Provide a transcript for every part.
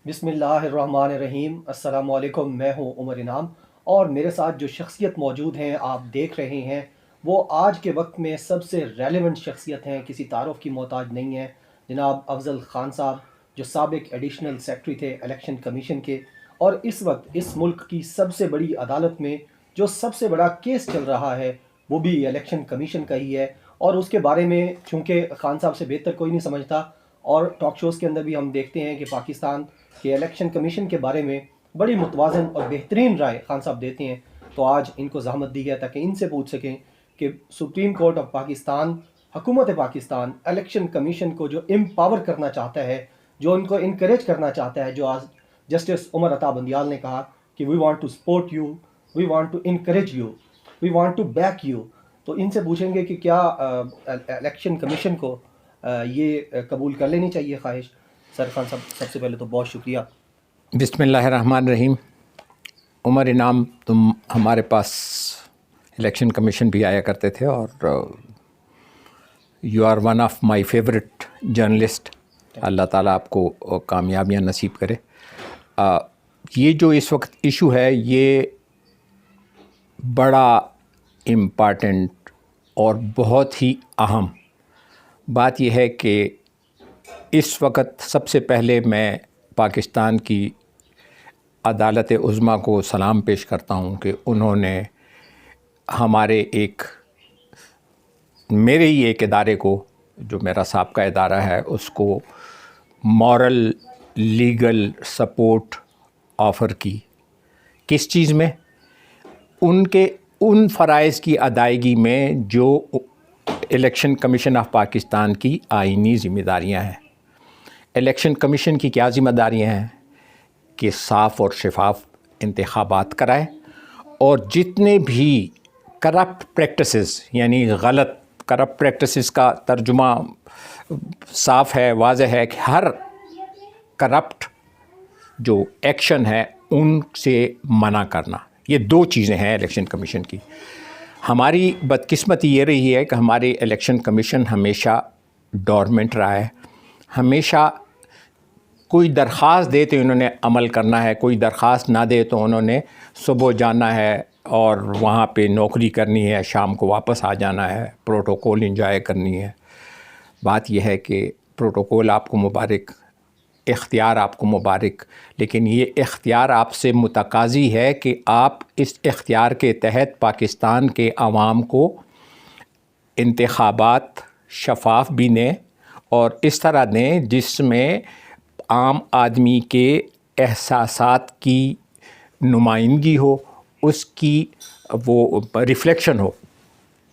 بسم اللہ الرحمن الرحیم۔ السلام علیکم، میں ہوں عمر انعام، اور میرے ساتھ جو شخصیت موجود ہیں آپ دیکھ رہے ہیں وہ آج کے وقت میں سب سے ریلیونٹ شخصیت ہیں، کسی تعارف کی محتاج نہیں ہے۔ جناب افضل خان صاحب، جو سابق ایڈیشنل سیکرٹری تھے الیکشن کمیشن کے، اور اس وقت اس ملک کی سب سے بڑی عدالت میں جو سب سے بڑا کیس چل رہا ہے وہ بھی الیکشن کمیشن کا ہی ہے، اور اس کے بارے میں چونکہ خان صاحب سے بہتر کوئی نہیں سمجھتا، اور ٹاک شوز کے اندر بھی ہم دیکھتے ہیں کہ پاکستان کے الیکشن کمیشن کے بارے میں بڑی متوازن اور بہترین رائے خان صاحب دیتے ہیں۔ تو آج ان کو زحمت دی ہے تاکہ ان سے پوچھ سکیں کہ سپریم کورٹ آف پاکستان، حکومت پاکستان الیکشن کمیشن کو جو امپاور کرنا چاہتا ہے، جو ان کو انکریج کرنا چاہتا ہے، جو آج جسٹس عمر عطا بندیال نے کہا کہ we want to support you, we want to encourage you, we want to back you, تو ان سے پوچھیں گے کہ کیا الیکشن کمیشن کو یہ قبول کر لینی چاہیے خواہش۔ سر خان صاحب، سب سے پہلے تو بہت شکریہ۔ بسم اللہ الرحمن الرحیم۔ عمر انعام، تم ہمارے پاس الیکشن کمیشن بھی آیا کرتے تھے اور you are one of my favourite journalist. Allah تعالیٰ آپ کو کامیابیاں نصیب کرے۔ یہ جو اس وقت ایشو ہے یہ بڑا امپارٹنٹ اور بہت ہی اہم بات یہ ہے کہ اس وقت سب سے پہلے میں پاکستان کی عدالت عظمیٰ کو سلام پیش کرتا ہوں کہ انہوں نے ہمارے میرے ہی ایک ادارے کو، جو میرا سابقہ ادارہ ہے، اس کو مورل لیگل سپورٹ آفر کی۔ کس چیز میں؟ ان فرائض کی ادائیگی میں جو الیکشن کمیشن آف پاکستان کی آئینی ذمہ داریاں ہیں۔ الیکشن کمیشن کی کیا ذمہ داریاں ہیں؟ کہ صاف اور شفاف انتخابات کرائے، اور جتنے بھی کرپٹ پریکٹسز، یعنی غلط کرپٹ پریکٹسز کا ترجمہ صاف ہے، واضح ہے کہ ہر کرپٹ جو ایکشن ہے ان سے منع کرنا۔ یہ دو چیزیں ہیں الیکشن کمیشن کی۔ ہماری بدقسمتی یہ رہی ہے کہ ہمارے الیکشن کمیشن ہمیشہ ڈورمنٹ رہا ہے۔ ہمیشہ کوئی درخواست دے تو انہوں نے عمل کرنا ہے، کوئی درخواست نہ دے تو انہوں نے صبح جانا ہے اور وہاں پہ نوکری کرنی ہے، شام کو واپس آ جانا ہے، پروٹوکول انجوائے کرنی ہے۔ بات یہ ہے کہ پروٹوکول آپ کو مبارک، اختیار آپ کو مبارک، لیکن یہ اختیار آپ سے متقاضی ہے کہ آپ اس اختیار کے تحت پاکستان کے عوام کو انتخابات شفاف بھی دیں، اور اس طرح دیں جس میں عام آدمی کے احساسات کی نمائندگی ہو، اس کی وہ ریفلیکشن ہو۔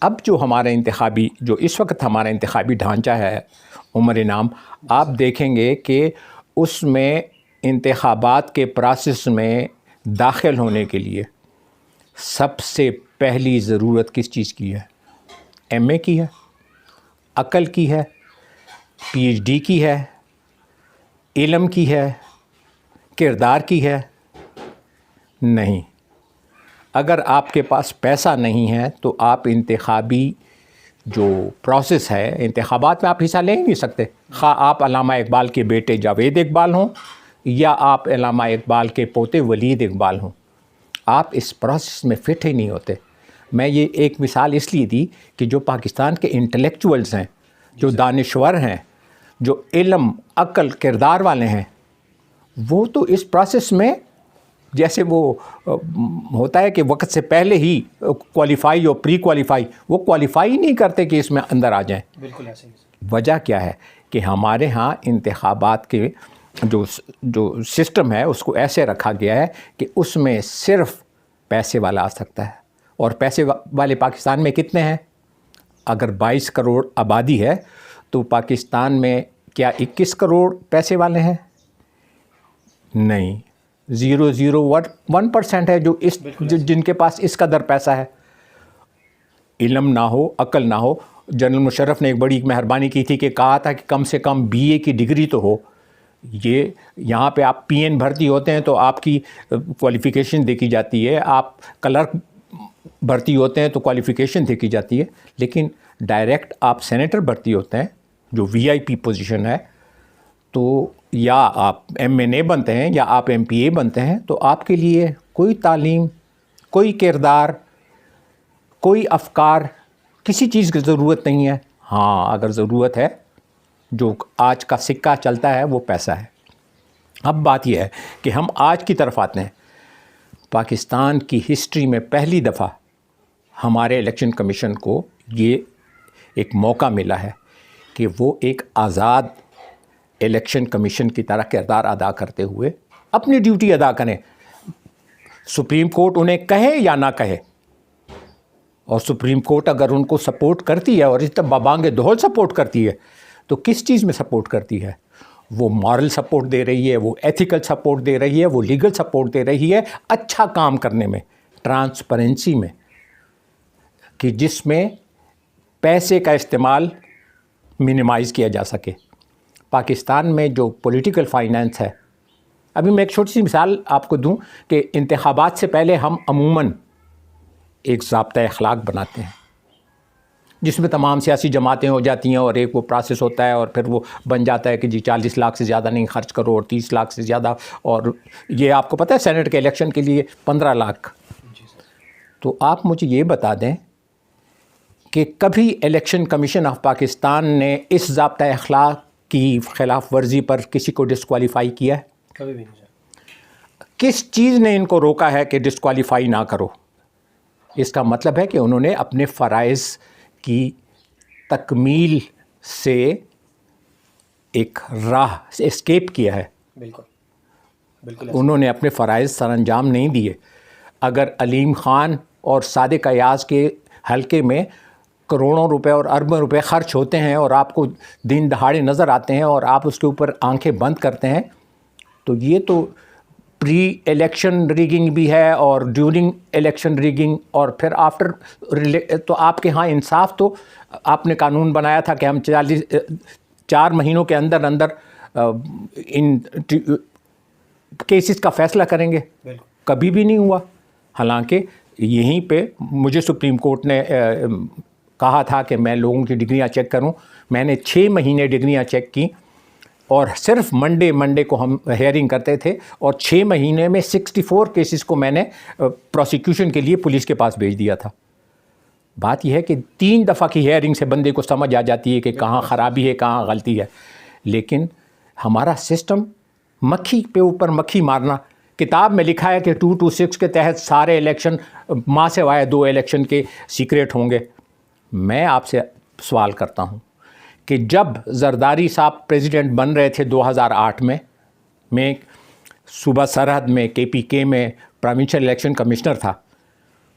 اب جو اس وقت ہمارا انتخابی ڈھانچہ ہے عمر انعام، آپ دیکھیں گے کہ اس میں انتخابات کے پروسیس میں داخل ہونے کے لیے سب سے پہلی ضرورت کس چیز کی ہے؟ ایم اے کی ہے، عقل کی ہے، پی ایچ ڈی کی ہے، علم کی ہے، کردار کی ہے؟ نہیں۔ اگر آپ کے پاس پیسہ نہیں ہے تو آپ انتخابی جو پروسیس ہے، انتخابات میں آپ حصہ لے ہی نہیں سکتے، خواہ آپ علامہ اقبال کے بیٹے جاوید اقبال ہوں یا آپ علامہ اقبال کے پوتے ولید اقبال ہوں، آپ اس پروسیس میں فٹ ہی نہیں ہوتے۔ میں یہ ایک مثال اس لیے دی کہ جو پاکستان کے انٹلیکچوئلز ہیں، جو دانشور ہیں، جو علم، عقل، کردار والے ہیں، وہ تو اس پروسیس میں جیسے وہ ہوتا ہے کہ وقت سے پہلے ہی کوالیفائی اور پری کوالیفائی، وہ کوالیفائی نہیں کرتے کہ اس میں اندر آ جائیں۔ بالکل ایسے ہی۔ وجہ کیا ہے؟ کہ ہمارے ہاں انتخابات کے جو سسٹم ہے اس کو ایسے رکھا گیا ہے کہ اس میں صرف پیسے والا آ سکتا ہے، اور پیسے والے پاکستان میں کتنے ہیں؟ اگر 22 کروڑ آبادی ہے تو پاکستان میں کیا 21 کروڑ پیسے والے ہیں؟ نہیں، 0.01% ہے جو جن کے پاس اس قدر پیسہ ہے۔ علم نہ ہو، عقل نہ ہو۔ جنرل مشرف نے ایک بڑی مہربانی کی تھی کہ کہا تھا کہ کم سے کم بی اے کی ڈگری تو ہو۔ یہاں پہ آپ پی این بھرتی ہوتے ہیں تو آپ کی کوالیفیکیشن دیکھی جاتی ہے، آپ کلرک بھرتی ہوتے ہیں تو کوالیفیکیشن دیکھی جاتی ہے، لیکن ڈائریکٹ آپ سینیٹر بھرتی ہوتے ہیں جو وی آئی پی پوزیشن ہے تو یا آپ MNA بنتے ہیں یا آپ MPA بنتے ہیں تو آپ کے لیے کوئی تعلیم، کوئی کردار، کوئی افکار، کسی چیز کی ضرورت نہیں ہے. ہاں اگر ضرورت ہے، جو آج کا سکہ چلتا ہے وہ پیسہ ہے. اب بات یہ ہے کہ ہم آج کی طرف آتے ہیں. پاکستان کی ہسٹری میں پہلی دفعہ ہمارے الیکشن کمیشن کو یہ ایک موقع ملا ہے کہ وہ ایک آزاد الیکشن کمیشن کی طرح کردار ادا کرتے ہوئے اپنی ڈیوٹی ادا کریں. سپریم کورٹ انہیں کہے یا نہ کہے، اور سپریم کورٹ اگر ان کو سپورٹ کرتی ہے اور اس طرح بابانگ دہل سپورٹ کرتی ہے تو کس چیز میں سپورٹ کرتی ہے؟ وہ مارل سپورٹ دے رہی ہے، وہ ایتھیکل سپورٹ دے رہی ہے، وہ لیگل سپورٹ دے رہی ہے اچھا کام کرنے میں، ٹرانسپیرنسی میں، کہ جس میں پیسے کا استعمال منیمائز کیا جا سکے. پاکستان میں جو پولیٹیکل فائنانس ہے، ابھی میں ایک چھوٹی سی مثال آپ کو دوں کہ انتخابات سے پہلے ہم عموماً ایک ضابطۂ اخلاق بناتے ہیں جس میں تمام سیاسی جماعتیں ہو جاتی ہیں اور ایک وہ پروسیس ہوتا ہے اور پھر وہ بن جاتا ہے کہ جی 40 لاکھ سے زیادہ نہیں خرچ کرو اور 30 لاکھ سے زیادہ، اور یہ آپ کو پتہ ہے سینٹ کے الیکشن کے لیے 15 لاکھ. تو آپ مجھے یہ بتا دیں کہ کبھی الیکشن کمیشن آف پاکستان نے اس ضابطۂ اخلاق کی خلاف ورزی پر کسی کو ڈسکوالیفائی کیا ہے؟ کبھی بھی نہیں. کس چیز نے ان کو روکا ہے کہ ڈسکوالیفائی نہ کرو؟ اس کا مطلب ہے کہ انہوں نے اپنے فرائض کی تکمیل سے ایک راہ اسکیپ کیا ہے. بالکل انہوں نے اپنے فرائض سر انجام نہیں دیے. اگر علیم خان اور صادق ایاز کے حلقے میں کروڑوں روپے اور اربوں روپے خرچ ہوتے ہیں اور آپ کو دن دہاڑے نظر آتے ہیں اور آپ اس کے اوپر آنکھیں بند کرتے ہیں، تو یہ تو پری الیکشن ریگنگ بھی ہے اور ڈیورنگ الیکشن ریگنگ اور پھر آفٹر. تو آپ کے ہاں انصاف، تو آپ نے قانون بنایا تھا کہ ہم 4 مہینوں کے اندر ان کیسز کا فیصلہ کریں گے. کبھی بھی نہیں ہوا. حالانکہ یہیں پہ مجھے سپریم کورٹ نے کہا تھا کہ میں لوگوں کی ڈگریاں چیک کروں. میں نے 6 مہینے ڈگریاں چیک کی اور صرف منڈے کو ہم ہیئرنگ کرتے تھے، اور 6 مہینے میں 64 کیسز کو میں نے پروسیکیوشن کے لیے پولیس کے پاس بھیج دیا تھا. بات یہ ہے کہ 3 دفعہ کی ہیئرنگ سے بندے کو سمجھ آ جاتی ہے کہ کہاں خرابی ہے کہاں غلطی ہے. لیکن ہمارا سسٹم مکھی پہ اوپر مکھی مارنا. کتاب میں لکھا ہے کہ 226 کے تحت سارے الیکشن ماہ سے وائے 2 الیکشن کے سیکریٹ ہوں گے. میں آپ سے سوال کرتا ہوں کہ جب زرداری صاحب پریزیڈنٹ بن رہے تھے 2008 میں صوبہ سرحد میں KPK میں پروونشل الیکشن کمشنر تھا،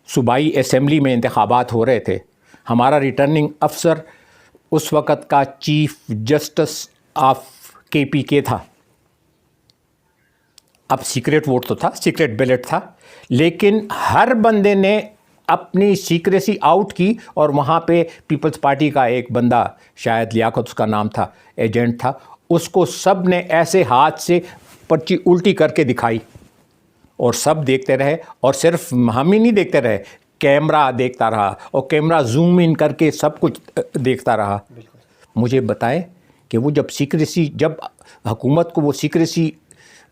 صوبائی اسمبلی میں انتخابات ہو رہے تھے، ہمارا ریٹرننگ افسر اس وقت کا چیف جسٹس آف KPK تھا. اب سیکریٹ ووٹ تو تھا، سیکریٹ بیلٹ تھا، لیکن ہر بندے نے اپنی سیکریسی آؤٹ کی، اور وہاں پہ پیپلز پارٹی کا ایک بندہ، شاید لیاقت اس کا نام تھا، ایجنٹ تھا، اس کو سب نے ایسے ہاتھ سے پرچی الٹی کر کے دکھائی اور سب دیکھتے رہے. اور صرف ہم ہی نہیں دیکھتے رہے، کیمرہ دیکھتا رہا اور کیمرہ زوم ان کر کے سب کچھ دیکھتا رہا. مجھے بتائیں کہ وہ جب حکومت کو وہ سیکریسی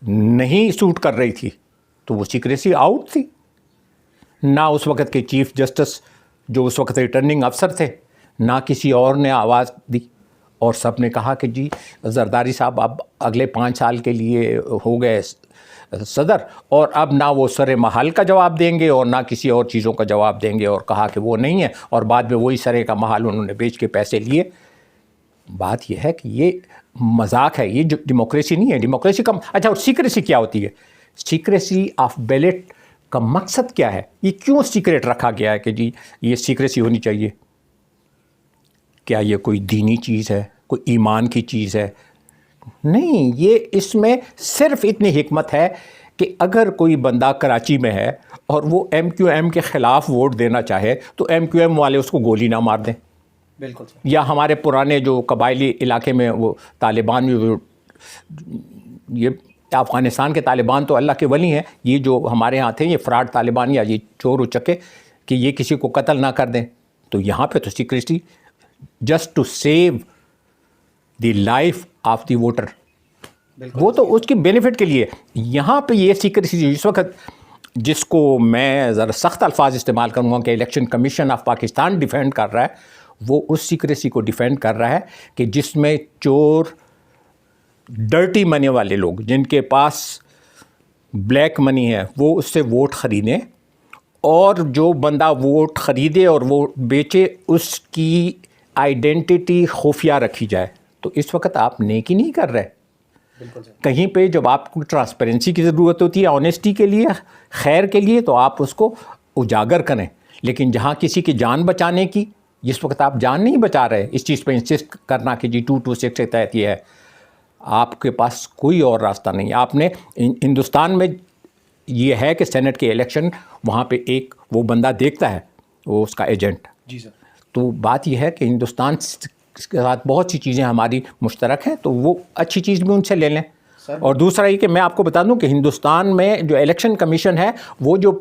نہیں سوٹ کر رہی تھی تو وہ سیکریسی آؤٹ تھی. نہ اس وقت کے چیف جسٹس جو اس وقت ریٹرننگ افسر تھے، نہ کسی اور نے آواز دی، اور سب نے کہا کہ جی زرداری صاحب اب اگلے 5 سال کے لیے ہو گئے صدر، اور اب نہ وہ سر محل کا جواب دیں گے اور نہ کسی اور چیزوں کا جواب دیں گے، اور کہا کہ وہ نہیں ہے، اور بعد میں وہی سرے کا محل انہوں نے بیچ کے پیسے لیے. بات یہ ہے کہ یہ مذاق ہے، یہ ڈیموکریسی نہیں ہے. ڈیموکریسی کا اچھا، اور سیکریسی کیا ہوتی ہے؟ سیکریسی آف بیلٹ کا مقصد کیا ہے؟ یہ کیوں سیکریٹ رکھا گیا ہے کہ جی یہ سیکریسی ہونی چاہیے؟ کیا یہ کوئی دینی چیز ہے، کوئی ایمان کی چیز ہے؟ نہیں، یہ اس میں صرف اتنی حکمت ہے کہ اگر کوئی بندہ کراچی میں ہے اور وہ MQM کے خلاف ووٹ دینا چاہے تو MQM والے اس کو گولی نہ مار دیں. بالکل. یا ہمارے پرانے جو قبائلی علاقے میں وہ طالبان، یہ افغانستان کے طالبان تو اللہ کے ولی ہیں، یہ جو ہمارے ہاں تھے یہ فراڈ طالبان یا یہ چور اچکے کہ یہ کسی کو قتل نہ کر دیں. تو یہاں پہ تو secrecy just to save the life of the voter. وہ تو اس کی بینیفٹ کے لیے. یہاں پہ یہ سیکریسی اس وقت جس کو میں ذرا سخت الفاظ استعمال کروں گا کہ election commission of Pakistan defend کر رہا ہے، وہ اس سیکریسی کو ڈیفینڈ کر رہا ہے کہ جس میں چور، ڈرٹی منی والے لوگ جن کے پاس بلیک منی ہے وہ اس سے ووٹ خریدیں، اور جو بندہ ووٹ خریدے اور وہ بیچے اس کی آئیڈینٹی خفیہ رکھی جائے. تو اس وقت آپ نیکی نہیں کر رہے. کہیں پہ جب آپ کو ٹرانسپیرنسی کی ضرورت ہوتی ہے، آنیسٹی کے لیے، خیر کے لیے، تو آپ اس کو اجاگر کریں. لیکن جہاں کسی کی جان بچانے کی، جس وقت آپ جان نہیں بچا رہے، اس چیز پہ انسسٹ کرنا کہ جی 226 کے تحت یہ ہے، آپ کے پاس کوئی اور راستہ نہیں. آپ نے ہندوستان میں یہ ہے کہ سینٹ کے الیکشن وہاں پہ ایک وہ بندہ دیکھتا ہے، وہ اس کا ایجنٹ. جی سر. تو بات یہ ہے کہ ہندوستان کے ساتھ بہت سی چیزیں ہماری مشترک ہیں، تو وہ اچھی چیز بھی ان سے لے لیں. اور دوسرا یہ کہ میں آپ کو بتا دوں کہ ہندوستان میں جو الیکشن کمیشن ہے وہ جو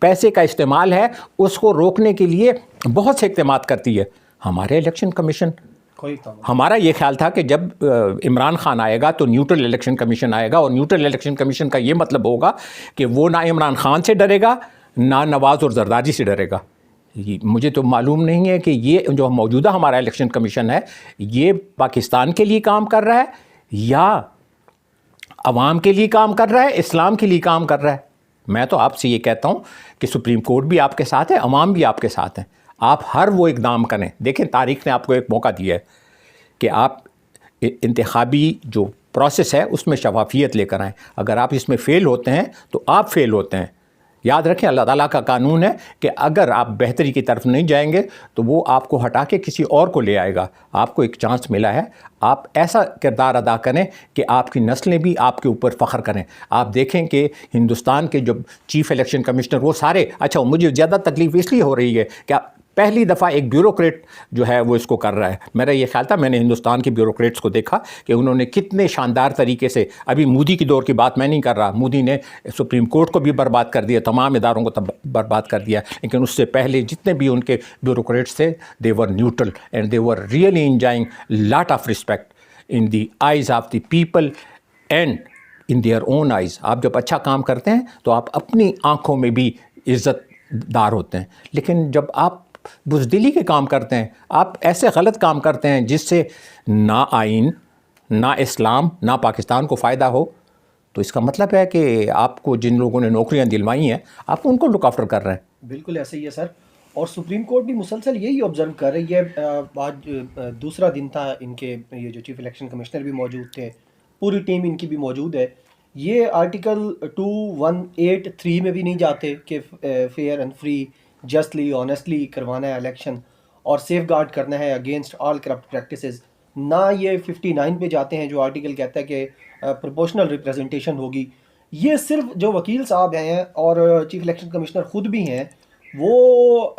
پیسے کا استعمال ہے اس کو روکنے کے لیے بہت سے اقدامات کرتی ہے. ہمارے الیکشن کمیشن، ہمارا یہ خیال تھا کہ جب عمران خان آئے گا تو نیوٹرل الیکشن کمیشن آئے گا، اور نیوٹرل الیکشن کمیشن کا یہ مطلب ہوگا کہ وہ نہ عمران خان سے ڈرے گا، نہ نواز اور زرداری سے ڈرے گا. مجھے تو معلوم نہیں ہے کہ یہ جو موجودہ ہمارا الیکشن کمیشن ہے یہ پاکستان کے لیے کام کر رہا ہے یا عوام کے لیے کام کر رہا ہے، اسلام کے لیے کام کر رہا ہے. میں تو آپ سے یہ کہتا ہوں کہ سپریم کورٹ بھی آپ کے ساتھ ہے، عوام بھی آپ کے ساتھ ہیں. آپ ہر وہ اقدام کریں. دیکھیں تاریخ نے آپ کو ایک موقع دیا ہے کہ آپ انتخابی جو پروسیس ہے اس میں شفافیت لے کر آئیں. اگر آپ اس میں فیل ہوتے ہیں تو آپ فیل ہوتے ہیں. یاد رکھیں اللہ تعالیٰ کا قانون ہے کہ اگر آپ بہتری کی طرف نہیں جائیں گے تو وہ آپ کو ہٹا کے کسی اور کو لے آئے گا. آپ کو ایک چانس ملا ہے، آپ ایسا کردار ادا کریں کہ آپ کی نسلیں بھی آپ کے اوپر فخر کریں. آپ دیکھیں کہ ہندوستان کے جو چیف الیکشن کمشنر وہ سارے، اچھا مجھے زیادہ تکلیف اس لیے ہو رہی ہے کہ پہلی دفعہ ایک بیوروکریٹ جو ہے وہ اس کو کر رہا ہے. میرا یہ خیال تھا، میں نے ہندوستان کے بیوروکریٹس کو دیکھا کہ انہوں نے کتنے شاندار طریقے سے، ابھی مودی کی دور کی بات میں نہیں کر رہا، مودی نے سپریم کورٹ کو بھی برباد کر دیا، تمام اداروں کو برباد کر دیا، لیکن اس سے پہلے جتنے بھی ان کے بیوروکریٹس تھے they were neutral and they were really enjoying lot of respect in the eyes of the people and in their own eyes. آپ جب اچھا کام کرتے ہیں تو آپ اپنی آنکھوں میں بھی عزت دار ہوتے ہیں. لیکن جب آپ بزدلی کے کام کرتے ہیں، آپ ایسے غلط کام کرتے ہیں جس سے نہ آئین، نہ اسلام، نہ پاکستان کو فائدہ ہو، تو اس کا مطلب ہے کہ آپ کو جن لوگوں نے نوکریاں دلوائی ہیں آپ ان کو لک آفٹر کر رہے ہیں. بالکل ایسے ہی ہے سر. اور سپریم کورٹ بھی مسلسل یہی آبزرو کر رہی ہے. آج دوسرا دن تھا ان کے، یہ جو چیف الیکشن کمشنر بھی موجود تھے، پوری ٹیم ان کی بھی موجود ہے. یہ آرٹیکل 2183 میں بھی نہیں جاتے کہ fair and free, justly, honestly کروانا ہے الیکشن اور سیف گارڈ کرنا ہے اگینسٹ آل کرپٹ پریکٹسز. نہ یہ 59 پہ جاتے ہیں جو آرٹیکل کہتا ہے کہ پروپورشنل ریپریزنٹیشن ہوگی. یہ صرف جو وکیل صاحب ہیں اور چیف الیکشن کمشنر خود بھی ہیں وہ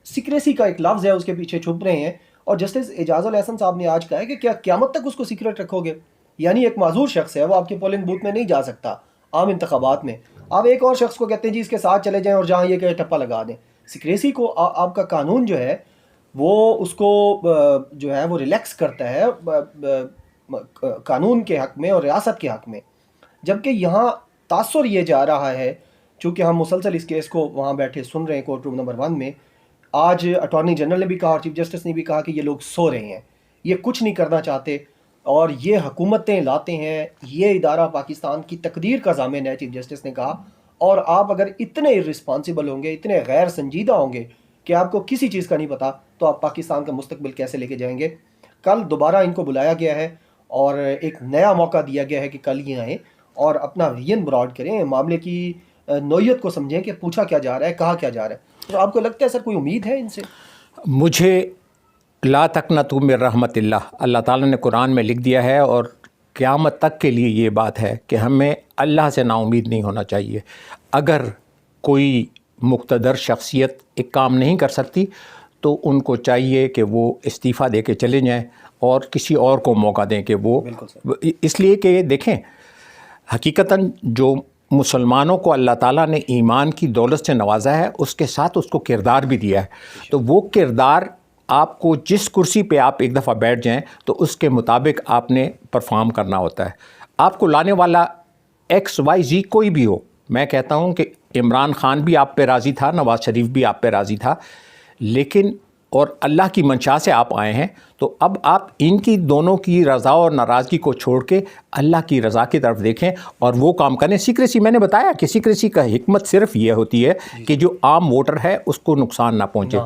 سیکریسی کا ایک لفظ ہے اس کے پیچھے چھپ رہے ہیں. اور جسٹس اعجاز الاحسن صاحب نے آج کہا ہے کہ کیا قیامت تک اس کو سیکرٹ رکھو گے؟ یعنی ایک معذور شخص ہے، وہ آپ کے پولنگ بوتھ میں نہیں جا سکتا عام انتخابات میں. آپ ایک اور شخص کو کہتے ہیں جی اس کے ساتھ چلے جائیں اور جہاں یہ کہ ٹپا لگا دیں. سیکریسی کو آپ کا قانون جو ہے وہ اس کو جو ہے وہ ریلیکس کرتا ہے قانون کے حق میں اور ریاست کے حق میں. جبکہ یہاں تاثر یہ جا رہا ہے، چونکہ ہم مسلسل اس کیس کو وہاں بیٹھے سن رہے ہیں کورٹ روم نمبر 1 میں. آج اٹارنی جنرل نے بھی کہا اور چیف جسٹس نے بھی کہا کہ یہ لوگ سو رہے ہیں، یہ کچھ نہیں کرنا چاہتے اور یہ حکومتیں لاتے ہیں. یہ ادارہ پاکستان کی تقدیر کا ضامن ہے، چیف جسٹس نے کہا. اور آپ اگر اتنے رسپانسیبل ہوں گے، اتنے غیر سنجیدہ ہوں گے کہ آپ کو کسی چیز کا نہیں پتا، تو آپ پاکستان کا مستقبل کیسے لے کے جائیں گے؟ کل دوبارہ ان کو بلایا گیا ہے اور ایک نیا موقع دیا گیا ہے کہ کل یہ آئیں اور اپنا ویژن براڈ کریں، معاملے کی نوعیت کو سمجھیں کہ پوچھا کیا جا رہا ہے، کہا کیا جا رہا ہے. تو آپ کو لگتا ہے سر کوئی امید ہے ان سے؟ مجھے لا تقنطوا من رحمت اللہ، اللہ تعالیٰ نے قرآن میں لکھ دیا ہے اور قیامت تک کے لیے یہ بات ہے کہ ہمیں اللہ سے نا امید نہیں ہونا چاہیے. اگر کوئی مقتدر شخصیت ایک کام نہیں کر سکتی تو ان کو چاہیے کہ وہ استعفیٰ دے کے چلے جائیں اور کسی اور کو موقع دیں کہ وہ، اس لیے کہ دیکھیں حقیقتاً جو مسلمانوں کو اللہ تعالیٰ نے ایمان کی دولت سے نوازا ہے اس کے ساتھ اس کو کردار بھی دیا ہے. تو وہ کردار آپ کو جس کرسی پہ آپ ایک دفعہ بیٹھ جائیں تو اس کے مطابق آپ نے پرفارم کرنا ہوتا ہے. آپ کو لانے والا XYZ کوئی بھی ہو، میں کہتا ہوں کہ عمران خان بھی آپ پہ راضی تھا، نواز شریف بھی آپ پہ راضی تھا، لیکن اور اللہ کی منشا سے آپ آئے ہیں، تو اب آپ ان کی دونوں کی رضا اور ناراضگی کو چھوڑ کے اللہ کی رضا کی طرف دیکھیں اور وہ کام کریں۔ سیکریسی، میں نے بتایا کہ سیکریسی کا حکمت صرف یہ ہوتی ہے کہ جو عام ووٹر ہے اس کو نقصان نہ پہنچے۔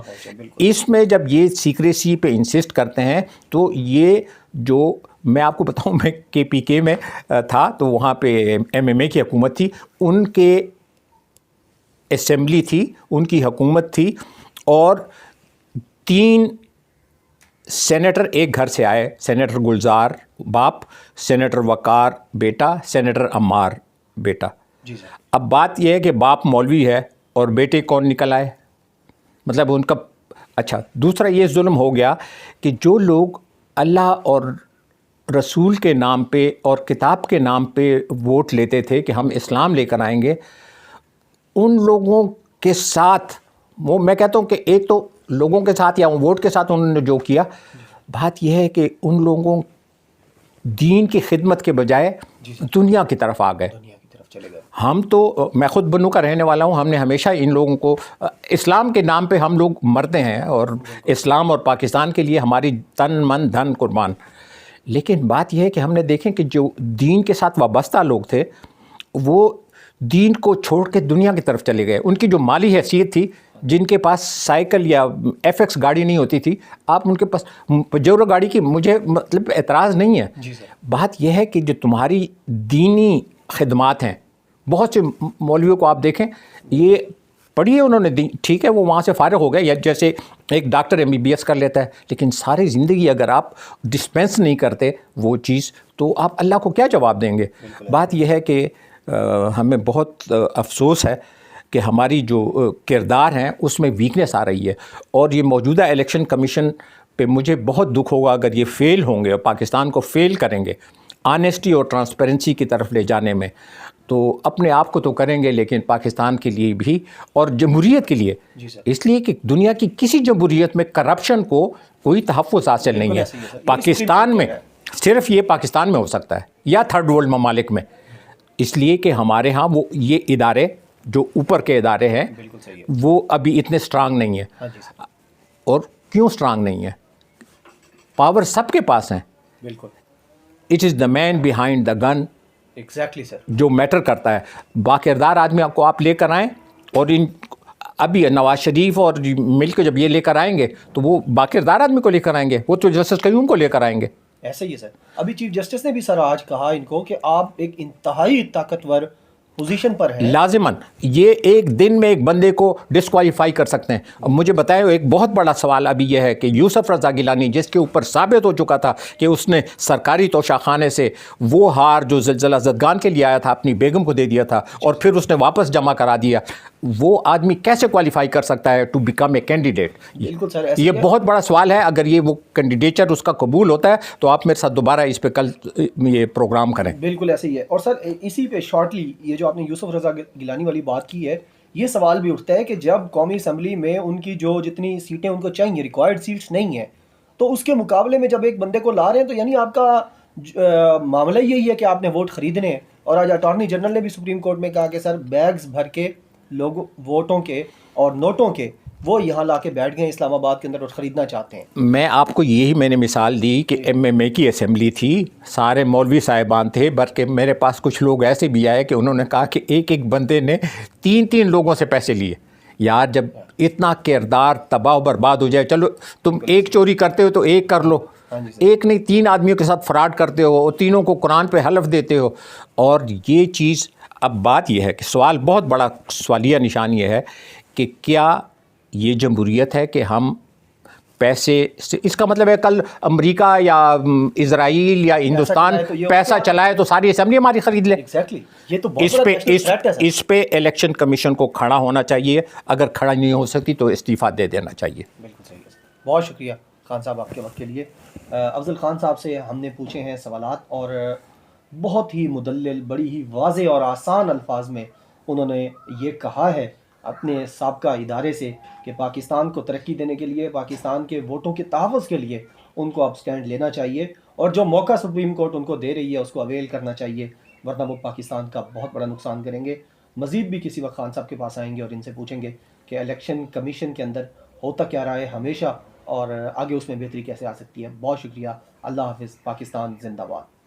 اس میں جب یہ سیکریسی پہ انسسٹ کرتے ہیں تو یہ جو میں آپ کو بتاؤں، میں KPK میں تھا تو وہاں پہ MMA کی حکومت تھی، ان کے اسمبلی تھی، ان کی حکومت تھی، اور 3 سینیٹر ایک گھر سے آئے، سینیٹر گلزار باپ، سینیٹر وقار بیٹا، سینیٹر عمار بیٹا۔ اب بات یہ ہے کہ باپ مولوی ہے اور بیٹے کون نکل آئے، مطلب ان کا اچھا۔ دوسرا یہ ظلم ہو گیا کہ جو لوگ اللہ اور رسول کے نام پہ اور کتاب کے نام پہ ووٹ لیتے تھے کہ ہم اسلام لے کر آئیں گے، ان لوگوں کے ساتھ وہ، میں کہتا ہوں کہ ایک تو لوگوں کے ساتھ یا ووٹ کے ساتھ انہوں نے جو کیا، بات یہ ہے کہ ان لوگوں دین کی خدمت کے بجائے دنیا کی طرف آ گئے۔ ہم تو، میں خود بنو کا رہنے والا ہوں، ہم نے ہمیشہ ان لوگوں کو، اسلام کے نام پہ ہم لوگ مرتے ہیں اور اسلام اور پاکستان کے لیے ہماری تن من دھن قربان، لیکن بات یہ ہے کہ ہم نے دیکھیں کہ جو دین کے ساتھ وابستہ لوگ تھے وہ دین کو چھوڑ کے دنیا کی طرف چلے گئے۔ ان کی جو مالی حیثیت تھی، جن کے پاس سائیکل یا FX گاڑی نہیں ہوتی تھی، آپ ان کے پاس پجیرو گاڑی کی، مجھے مطلب اعتراض نہیں ہے، بات یہ ہے کہ جو تمہاری دینی خدمات ہیں، بہت سے مولویوں کو آپ دیکھیں، یہ پڑھیے انہوں نے ٹھیک ہے وہ وہاں سے فارغ ہو گئے، یا جیسے ایک ڈاکٹر MBBS کر لیتا ہے، لیکن ساری زندگی اگر آپ ڈسپینس نہیں کرتے وہ چیز، تو آپ اللہ کو کیا جواب دیں گے؟ بات یہ ہے کہ ہمیں بہت افسوس ہے کہ ہماری جو کردار ہیں اس میں ویکنیس آ رہی ہے، اور یہ موجودہ الیکشن کمیشن پہ مجھے بہت دکھ ہوگا اگر یہ فیل ہوں گے اور پاکستان کو فیل کریں گے آنیسٹی اور ٹرانسپیرنسی کی طرف لے جانے میں، تو اپنے آپ کو تو کریں گے لیکن پاکستان کے لیے بھی اور جمہوریت کے لیے، اس لیے کہ دنیا کی کسی جمہوریت میں کرپشن کو کوئی تحفظ حاصل نہیں ہے، پاکستان میں صرف یہ پاکستان میں ہو سکتا ہے یا تھرڈ ورلڈ ممالک میں، اس لیے کہ ہمارے ہاں وہ یہ ادارے جو اوپر کے ادارے ہیں وہ ابھی اتنے اسٹرانگ نہیں ہیں۔ اور کیوں اسٹرانگ نہیں ہیں؟ پاور سب کے پاس ہیں، it is the main behind the گن جو میٹر کرتا ہے۔ باکردار آدمی آپ کو آپ لے کر آئیں، اور ان ابھی نواز شریف اور مل کے جب یہ لے کر آئیں گے تو وہ باکردار آدمی کو لے کر آئیں گے، وہ تو جسٹس قیوم کو لے کر آئیں گے۔ ایسا ہی ہے سر، ابھی چیف جسٹس نے بھی سر آج کہا ان کو کہ آپ ایک انتہائی طاقتور پوزیشن پر ہیں، لازماً یہ ایک دن میں ایک بندے کو ڈسکوالیفائی کر سکتے ہیں۔ اب مجھے بتائیں، ایک بہت بڑا سوال ابھی یہ ہے کہ یوسف رضا گیلانی، جس کے اوپر ثابت ہو چکا تھا کہ اس نے سرکاری توشاخانے سے وہ ہار جو زلزلہ زدگان کے لیے آیا تھا اپنی بیگم کو دے دیا تھا اور پھر اس نے واپس جمع کرا دیا، وہ آدمی کیسے کوالیفائی کر سکتا ہے ٹو بیکم اے کینڈیڈیٹ؟ بالکل سر، یہ بہت بڑا سوال ہے۔ اگر یہ وہ کینڈیڈیچر اس کا قبول ہوتا ہے تو آپ میرے ساتھ دوبارہ اس پہ کل یہ پروگرام کریں۔ بالکل ایسے ہی ہے۔ اور سر اسی پہ شارٹلی یہ جو آپ نے یوسف رضا گیلانی والی بات کی ہے، یہ سوال بھی اٹھتا ہے کہ جب قومی اسمبلی میں ان کی جو جتنی سیٹیں ان کو چاہیے، ریکوائرڈ سیٹس نہیں ہیں، تو اس کے مقابلے میں جب ایک بندے کو لا رہے ہیں تو یعنی آپ کا معاملہ یہی ہے کہ آپ نے ووٹ خریدنے ہیں۔ اور آج اٹارنی جنرل نے بھی سپریم کورٹ میں کہا کہ سر بیگز بھر کے لوگ ووٹوں کے اور نوٹوں کے وہ یہاں لا کے بیٹھ گئے ہیں اسلام آباد کے اندر اور خریدنا چاہتے ہیں۔ میں آپ کو یہی میں نے مثال دی کہ MMA کی اسمبلی تھی، سارے مولوی صاحبان تھے، بلکہ میرے پاس کچھ لوگ ایسے بھی آئے کہ انہوں نے کہا کہ ایک ایک بندے نے 3 لوگوں سے پیسے لیے۔ یار جب اتنا کردار تباہ و برباد ہو جائے، چلو تم ایک چوری کرتے ہو تو ایک کر لو، ایک نہیں 3 آدمیوں کے ساتھ فراڈ کرتے ہو اور تینوں کو قرآن پہ حلف دیتے ہو، اور یہ چیز، اب بات یہ ہے کہ سوال بہت بڑا سوالیہ نشان یہ ہے کہ کیا یہ جمہوریت ہے کہ ہم پیسے سے، اس کا مطلب ہے کل امریکہ یا اسرائیل یا ہندوستان پیسہ چلائے تو ساری اسمبلی ہماری خرید لے؟ اس پہ الیکشن کمیشن کو کھڑا ہونا چاہیے، اگر کھڑا نہیں ہو سکتی تو استعفیٰ دے دینا چاہیے۔ بالکل صحیح ہے، بہت شکریہ خان صاحب آپ کے وقت کے لیے۔ افضل خان صاحب سے ہم نے پوچھے ہیں سوالات، اور بہت ہی مدلل، بڑی ہی واضح اور آسان الفاظ میں انہوں نے یہ کہا ہے اپنے سابقہ ادارے سے کہ پاکستان کو ترقی دینے کے لیے، پاکستان کے ووٹوں کے تحفظ کے لیے ان کو اب سٹینڈ لینا چاہیے، اور جو موقع سپریم کورٹ ان کو دے رہی ہے اس کو اویل کرنا چاہیے، ورنہ وہ پاکستان کا بہت بڑا نقصان کریں گے۔ مزید بھی کسی وقت خان صاحب کے پاس آئیں گے اور ان سے پوچھیں گے کہ الیکشن کمیشن کے اندر ہوتا کیا رہا ہے ہمیشہ، اور آگے اس میں بہتری کیسے آ سکتی ہے۔ بہت شکریہ، اللہ حافظ، پاکستان زندہ باد۔